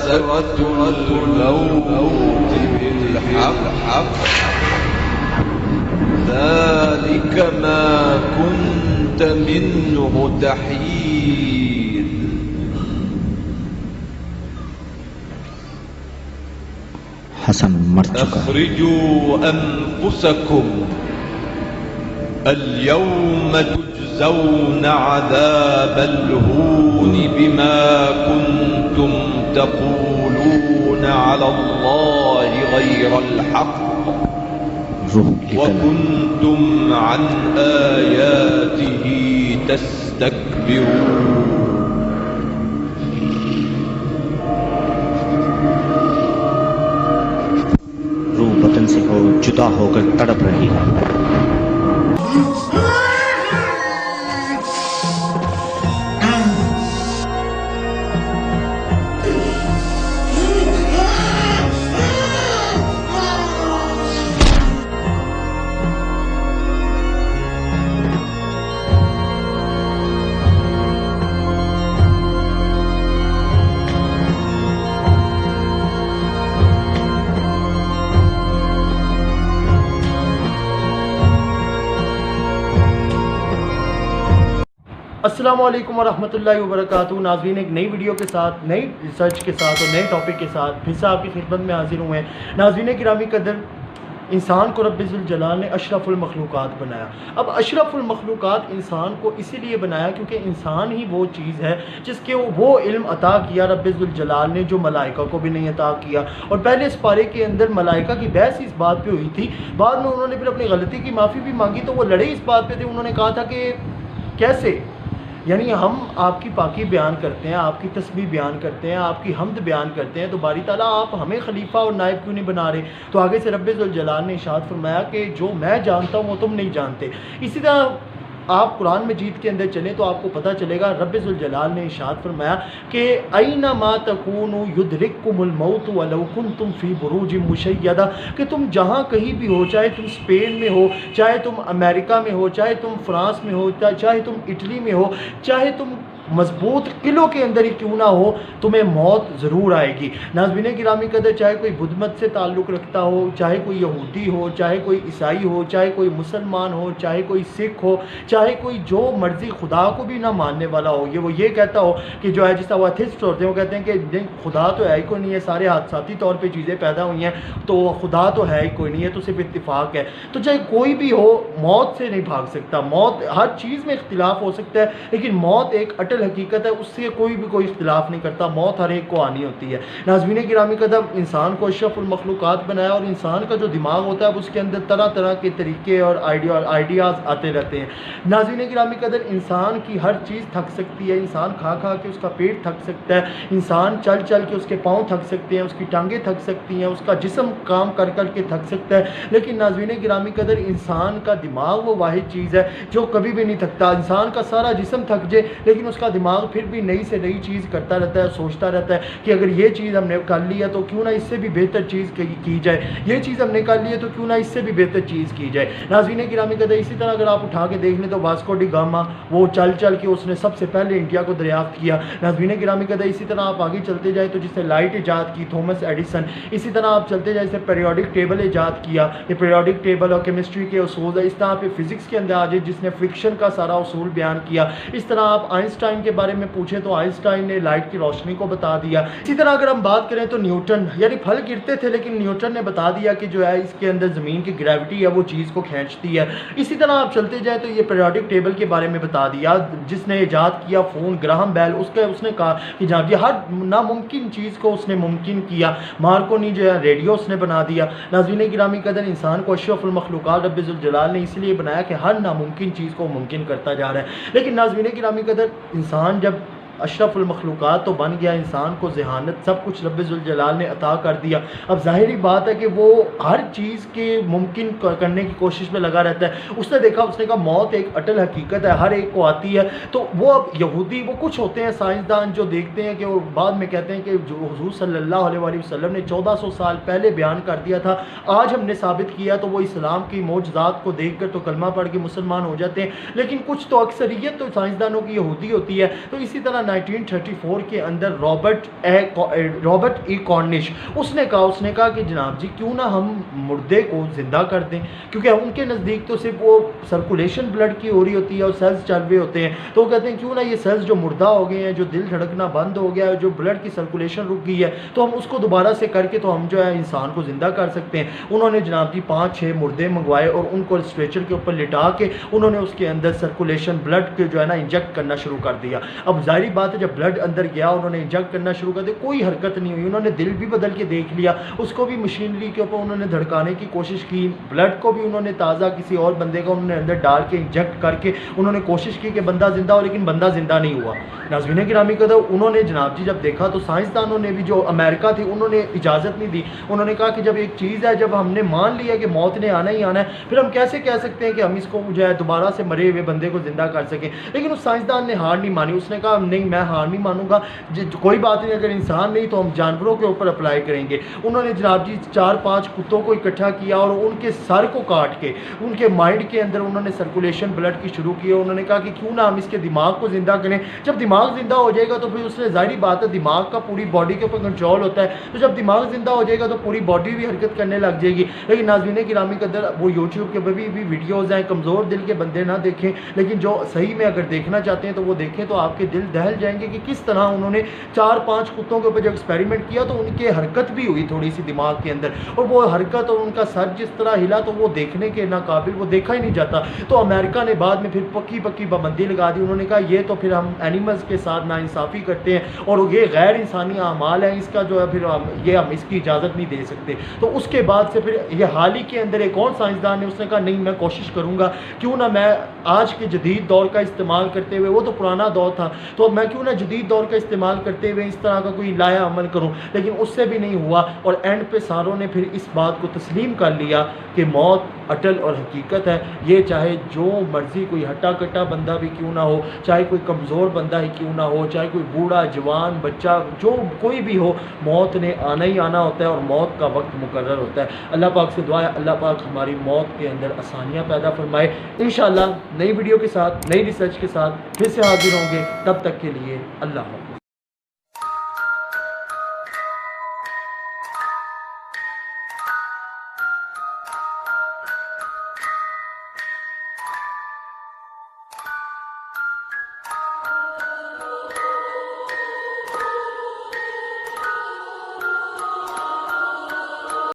سكرة الموت بالحق ذلك ما كنت منه تحيد حسن مر چکا. اخرجوا انفسكم اليوم تجزون عذاب الهون بما كنتم تقولون على الله غير الحق وكنتم عن آياته تستكبرون. روح بدن سے جدا ہو کر تڑپ رہی ہے. السلام علیکم ورحمۃ اللہ وبرکاتہ. ناظرین ایک نئی ویڈیو کے ساتھ، نئی ریسرچ کے ساتھ اور نئے ٹاپک کے ساتھ پھر سے آپ کی خدمت میں حاضر ہوئے ہیں. ناظرین گرامی قدر، انسان کو رب ذوالجلال نے اشرف المخلوقات بنایا. اب اشرف المخلوقات انسان کو اسی لیے بنایا کیونکہ انسان ہی وہ چیز ہے جس کے وہ علم عطا کیا رب ذوالجلال نے جو ملائکہ کو بھی نہیں عطا کیا. اور پہلے اس پارے کے اندر ملائکہ کی بحث اس بات پہ ہوئی تھی، بعد میں انہوں نے پھر اپنی غلطی کی معافی بھی مانگی تو وہ لڑے اس بات پہ تھے. انہوں نے کہا تھا کہ کیسے، یعنی ہم آپ کی پاکی بیان کرتے ہیں، آپ کی تسبیح بیان کرتے ہیں، آپ کی حمد بیان کرتے ہیں، تو باری تعالیٰ آپ ہمیں خلیفہ اور نائب کیوں نہیں بنا رہے؟ تو آگے سے رب ذوالجلال نے ارشاد فرمایا کہ جو میں جانتا ہوں وہ تم نہیں جانتے. اسی طرح آپ قرآن مجید کے اندر چلیں تو آپ کو پتہ چلے گا رب ذوالجلال نے ارشاد فرمایا کہ اینما تکونوا یدرککم الموت ولو کنتم فی بروج مشیدہ، کہ تم جہاں کہیں بھی ہو، چاہے تم اسپین میں ہو، چاہے تم امریکہ میں ہو، چاہے تم فرانس میں ہو، چاہے تم اٹلی میں ہو، چاہے تم مضبوط قلعوں کے اندر ہی کیوں نہ ہو، تمہیں موت ضرور آئے گی. ناظرین گرامی قدر، چاہے کوئی بدھ مت سے تعلق رکھتا ہو، چاہے کوئی یہودی ہو، چاہے کوئی عیسائی ہو، چاہے کوئی مسلمان ہو، چاہے کوئی سکھ ہو، چاہے کوئی جو مرضی خدا کو بھی نہ ماننے والا ہو، وہ یہ کہتا ہو کہ جو ہے جس طرح وہ ایتھسٹ ہوتے ہیں، وہ کہتے ہیں کہ خدا تو ہے ہی کوئی نہیں ہے، سارے حادثاتی طور پہ چیزیں پیدا ہوئی ہیں تو خدا تو ہے ہی کوئی نہیں ہے، تو صرف اتفاق ہے. تو چاہے کوئی بھی ہو، موت سے نہیں بھاگ سکتا. موت، ہر چیز میں اختلاف ہو سکتا ہے لیکن موت ایک اٹل حقیقت ہے، اس سے کوئی بھی کوئی اختلاف نہیں کرتا. موت ہر ایک کو آنی ہوتی ہے. ناظرین گرامی قدر، انسان کو اشرف المخلوقات بنایا اور انسان کا جو دماغ ہوتا ہے اس کے اندر طرح طرح کے طریقے اور آئیڈیاز آتے رہتے ہیں. ناظرین گرامی قدر، انسان کی ہر چیز تھک سکتی ہے. انسان کھا کھا کے اس کا پیٹ تھک سکتا ہے، انسان چل چل کے اس کے پاؤں تھک سکتے ہیں، اس کی ٹانگیں تھک سکتی ہیں، اس کا جسم کام کر کر کے تھک سکتا ہے. لیکن ناظرین گرامی قدر، انسان کا دماغ وہ واحد چیز ہے جو کبھی بھی نہیں تھکتا. انسان کا سارا جسم تھک جائے لیکن اس کا دماغ پھر بھی نئی سے نئی چیز کرتا رہتا ہے، سوچتا رہتا ہے کہ اگر یہ چیز ہم نے کر لی ہے تو کیوں نہ اس سے بھی بہتر چیز کی جائے، یہ چیز ہم نے کر لی ہے تو کیوں نہ اس سے بھی بہتر چیز کی جائے. ناظرین گرامی قدر، اسی طرح اگر آپ اٹھا کے دیکھ لیں تو واسکو ڈی گاما، وہ چل چل کے اس نے سب سے پہلے انڈیا کو دریافت کیا. ناظرین گرامی قدر، اسی طرح آپ آگے چلتے جائیں تو جس نے لائٹ ایجاد کی تھامس ایڈیسن، اسی طرح آپ چلتے جائیں، جس نے پیریوڈک ٹیبل ایجاد کیا، یہ پیریوڈک ٹیبل اور کیمسٹری کے اصول ہے. اس طرح پہ فزکس کے اندر آ جائے جس نے فرکشن کا سارا اصول بیان کیا. اس طرح آپ آئنسٹائن کے بارے میں پوچھیں تو آئنسٹائن نے لائٹ کی روشنی کو بتا دیا. اسی طرح اگر ہم بات کریں تو نیوٹن، یعنی پھل گرتے تھے لیکن نیوٹن نے بتا دیا کہ جو ہے اس کے اندر زمین کی گریوٹی ہے وہ چیز کو کھینچتی ہے. اسی طرح آپ چلتے جائیں تو یہ پیریوڈک ٹیبل کے بارے میں بتا دیا. جس نے ایجاد کیا فون، گراہم بیل، اس نے کہا کہ جناب یہ ہر ناممکن چیز کو اس نے ممکن کیا. مارکونی جو ہے ریڈیو اس نے بنا دیا. ناظرین گرامی قدر، انسان کو اشرف المخلوقات رب ذوالجلال نے اس لیے بنایا کہ ہر ناممکن چیز کو ممکن کرتا جا رہا ہے. لیکن ناظرین گرامی قدر، انسان جب اشرف المخلوقات تو بن گیا، انسان کو ذہانت سب کچھ رب ذوالجلال نے عطا کر دیا. اب ظاہری بات ہے کہ وہ ہر چیز کے ممکن کرنے کی کوشش میں لگا رہتا ہے. اس نے کہا موت ایک اٹل حقیقت ہے، ہر ایک کو آتی ہے. تو وہ اب یہودی، وہ کچھ ہوتے ہیں سائنسدان جو دیکھتے ہیں کہ وہ بعد میں کہتے ہیں کہ جو حضور صلی اللہ علیہ وآلہ وسلم نے 1400 سال پہلے بیان کر دیا تھا، آج ہم نے ثابت کیا. تو وہ اسلام کی معجزات کو دیکھ کر تو کلمہ پڑھ کے مسلمان ہو جاتے ہیں. لیکن کچھ تو اکثریت تو سائنسدانوں کی یہودی ہوتی ہے. تو اسی طرح 1934 کے اندر رابرٹ ای کارنش اس نے کہا کہ جناب جی کیوں نہ ہم مردے کو زندہ کر دیں، کیونکہ ان کے نزدیک تو صرف وہ سرکولیشن بلڈ کی ہو رہی ہوتی ہے اور سیلز چل رہے ہوتے ہیں، تو وہ کہتے ہیں کیوں نہ یہ سیلز جو مردہ ہو گئے ہیں، جو دل دھڑکنا بند ہو گیا ہے، جو بلڈ کی سرکولیشن رک گئی ہے، تو ہم اس کو دوبارہ سے کر کے تو ہم جو ہے انسان کو زندہ کر سکتے ہیں۔ انہوں نے جناب جی 5-6 مردے منگوائے اور ان کو اسٹریچر کے اوپر لٹا کے انہوں نے اس کے اندر سرکولیشن بلڈ کے جو ہے نا انجیکٹ کرنا شروع کر دیا۔ اب ظاہری بات ہے جب بلڈ اندر گیا انہوں نے انجیکٹ کرنا شروع کر دیا، کوئی حرکت نہیں ہوئی، انہوں نے دل بھی بدل کے دیکھ لیا، اس کو بھی مشینری کے اوپر انہوں نے دھڑکانے کی کوشش کی، بلڈ کو بھی انہوں نے تازہ کسی اور بندے کا انہوں نے اندر ڈال کے انجیکٹ کر کے انہوں نے کوشش کی کہ بندہ زندہ ہو، لیکن بندہ زندہ نہیں ہوا۔ ناظرین گرامی قدر انہوں نے جناب جی جب دیکھا تو سائنسدانوں نے بھی جو امریکہ تھی انہوں نے اجازت نہیں دی، انہوں نے کہا کہ جب ایک چیز ہے، جب ہم نے مان لیا کہ موت نے آنا ہی آنا ہے، پھر ہم کیسے کہہ سکتے ہیں کہ ہم اس کو جو ہے دوبارہ سے مرے ہوئے بندے کو زندہ کر سکیں۔ لیکن اس سائنسدان نے ہار نہیں مانی، اس نے کہا نہیں میں ہار نہیں مانوں گا، کوئی بات نہیں، اگر انسان نہیں تو ہم جانوروں کے اوپر اپلائی کریں گے۔ انہوں نے جناب جی 4-5 کتوں کو اکٹھا کیا اور ان کے سر کو کاٹ کے ان کے مائنڈ کے اندر انہوں نے سرکولیشن بلڈ کی شروع کی، انہوں نے کہا کہ کیوں نہ ہم اس کے دماغ کو زندہ کریں۔ جب دماغ زندہ ہو جائے گا تو پھر اس سے ظاہری بات ہے دماغ کا پوری باڈی کے اوپر کنٹرول ہوتا ہے، تو جب دماغ زندہ ہو جائے گا تو پوری باڈی بھی حرکت کرنے لگ جائے گی۔ لیکن ناظرین گرامی قدر وہ یوٹیوب کے بھی ویڈیوز ہیں، کمزور دل کے بندے نہ دیکھیں، لیکن جو صحیح میں اگر دیکھنا چاہتے ہیں تو وہ دیکھیں تو آپ کے دل دہل جائیں گے کہ کس طرح انہوں نے 4-5 کتوں کے اوپر جب ایکسپیریمنٹ کیا تو ان کے حرکت بھی ہوئی تھوڑی سی دماغ کے اندر، اور وہ حرکت اور ان کا سر جس طرح ہلا تو وہ دیکھنے کے ناقابل، وہ دیکھا ہی نہیں جاتا۔ تو امریکہ نے بعد میں پھر پکی پابندی لگا دی، انہوں نے کہا یہ تو پھر ہم اینیملز کے ساتھ ناانصافی کرتے ہیں اور یہ غیر انسانی اعمال ہیں، اس کا جو ہے پھر ہم اس کی اجازت نہیں دے سکتے۔ تو اس کے بعد سے پھر یہ حال ہی کے اندر ایک اور سائنسدان نے اس نے کہا نہیں میں کوشش کروں گا، کیوں نہ میں آج کے جدید دور کا استعمال کرتے ہوئے، وہ تو پرانا دور تھا تو میں کیوں نہ جدید دور کا استعمال کرتے ہوئے اس طرح کا کوئی لایا عمل کروں، لیکن اس سے بھی نہیں ہوا۔ اور اینڈ پہ ساروں نے پھر اس بات کو تسلیم کر لیا کہ موت اٹل اور حقیقت ہے، یہ چاہے جو مرضی کوئی ہٹا کٹا بندہ بھی کیوں نہ ہو، چاہے کوئی کمزور بندہ ہی کیوں نہ ہو، چاہے کوئی بوڑھا جوان بچہ جو کوئی بھی ہو، موت نے آنا ہی آنا ہوتا ہے اور موت کا وقت مقرر ہوتا ہے۔ اللہ پاک سے دعا ہے اللہ پاک ہماری موت کے اندر آسانیاں پیدا فرمائے۔ انشاءاللہ نئی ویڈیو کے ساتھ، نئی ریسرچ کے ساتھ پھر سے حاضر ہوں گے، تب تک کے لیے اللہ حافظ۔